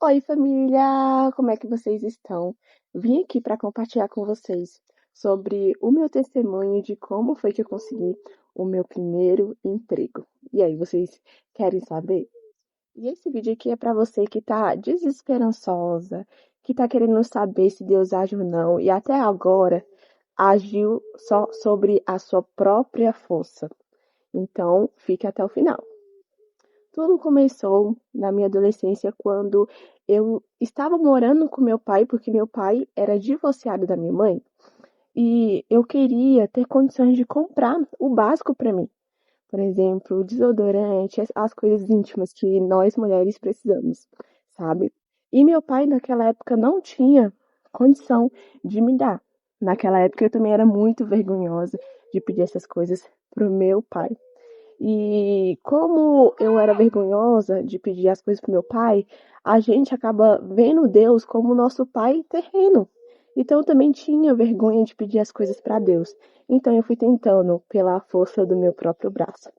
Oi, família! Como é que vocês estão? Vim aqui para compartilhar com vocês sobre o meu testemunho de como foi que eu consegui o meu primeiro emprego. E aí, vocês querem saber? E esse vídeo aqui é para você que tá desesperançosa, que tá querendo saber se Deus age ou não, e até agora agiu só sobre a sua própria força. Então, fique até o final. Tudo começou na minha adolescência quando eu estava morando com meu pai, porque meu pai era divorciado da minha mãe, e eu queria ter condições de comprar o básico para mim. Por exemplo, o desodorante, as coisas íntimas que nós mulheres precisamos, sabe? E meu pai naquela época não tinha condição de me dar. Naquela época eu também era muito vergonhosa de pedir essas coisas pro meu pai. E como eu era vergonhosa de pedir as coisas pro meu pai, a gente acaba vendo Deus como nosso pai terreno. Então eu também tinha vergonha de pedir as coisas para Deus. Então eu fui tentando pela força do meu próprio braço.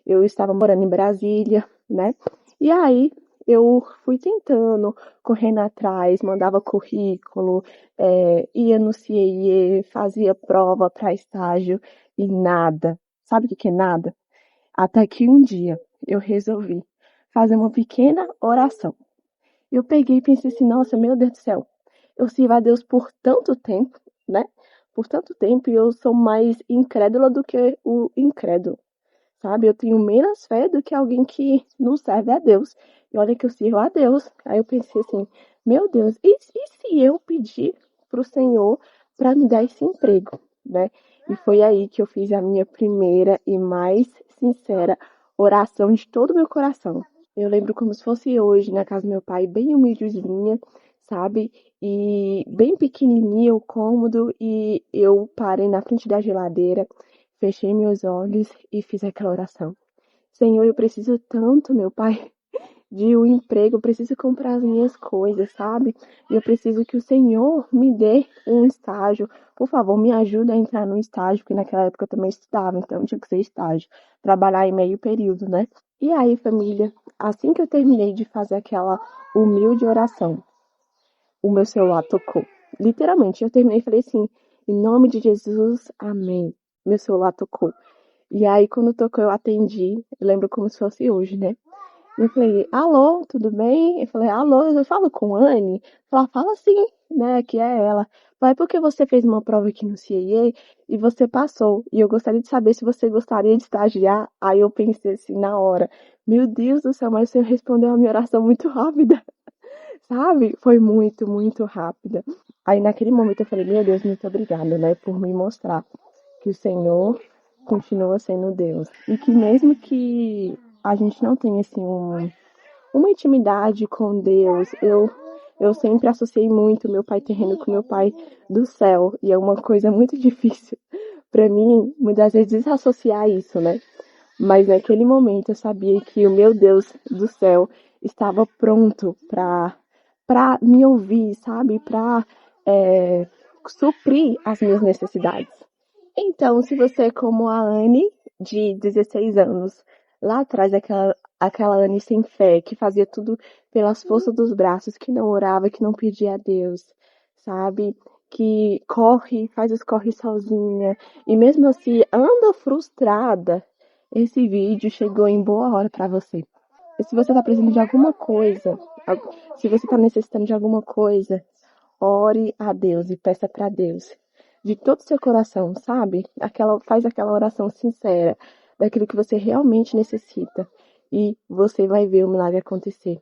Eu estava morando em Brasília, né? E aí eu fui tentando, correndo atrás, mandava currículo, ia no CIE, fazia prova para estágio e nada. Sabe o que que é nada? Até que um dia eu resolvi fazer uma pequena oração. Eu peguei e pensei assim, nossa, meu Deus do céu, eu sirvo a Deus por tanto tempo, né? Por tanto tempo e eu sou mais incrédula do que o incrédulo, sabe? Eu tenho menos fé do que alguém que não serve a Deus. E olha que eu sirvo a Deus. Aí eu pensei assim, meu Deus, e se eu pedir pro Senhor para me dar esse emprego, né? E foi aí que eu fiz a minha primeira e mais sincera oração de todo o meu coração. Eu lembro como se fosse hoje, na casa do meu pai, bem humildezinha, sabe? E bem pequenininha, o cômodo, e eu parei na frente da geladeira, fechei meus olhos e fiz aquela oração. Senhor, eu preciso tanto, meu pai, de um emprego, eu preciso comprar as minhas coisas, sabe? E eu preciso que o Senhor me dê um estágio. Por favor, me ajuda a entrar no estágio, porque naquela época eu também estudava, então tinha que ser estágio. Trabalhar em meio período, né? E aí, família, assim que eu terminei de fazer aquela humilde oração, o meu celular tocou. Literalmente, eu terminei e falei assim, em nome de Jesus, amém. Meu celular tocou. E aí, quando tocou, eu atendi. Eu lembro como se fosse hoje, né? Eu falei, alô, tudo bem? Eu falei, alô, eu falo com a Anne? Ela fala sim, né, que é ela. Vai porque você fez uma prova aqui no CIE e você passou. E eu gostaria de saber se você gostaria de estagiar. Aí eu pensei assim na hora, meu Deus do céu, mas você respondeu a minha oração muito rápida, sabe? Foi muito, muito rápida. Aí naquele momento eu falei, meu Deus, muito obrigada, né, por me mostrar que o Senhor continua sendo Deus. E que mesmo que a gente não tenha assim uma intimidade com Deus, eu sempre associei muito meu pai terreno com meu pai do céu. E é uma coisa muito difícil para mim, muitas vezes, desassociar isso, né? Mas naquele momento eu sabia que o meu Deus do céu estava pronto para me ouvir, sabe? Para suprir as minhas necessidades. Então, se você é como a Anne, de 16 anos, lá atrás, aquela Anne sem fé, que fazia tudo pelas forças dos braços, que não orava, que não pedia a Deus, sabe? Que corre, faz os corre sozinha, e mesmo assim anda frustrada, esse vídeo chegou em boa hora para você. E se você está precisando de alguma coisa, se você está necessitando de alguma coisa, ore a Deus e peça para Deus de todo o seu coração, sabe? Faz aquela oração sincera daquilo que você realmente necessita e você vai ver o milagre acontecer.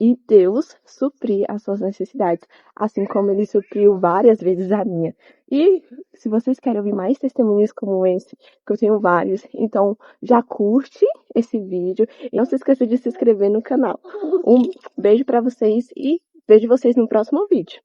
E Deus suprir as suas necessidades, assim como ele supriu várias vezes a minha. E se vocês querem ouvir mais testemunhos como esse, que eu tenho vários, então já curte esse vídeo e não se esqueça de se inscrever no canal. Um beijo para vocês e vejo vocês no próximo vídeo.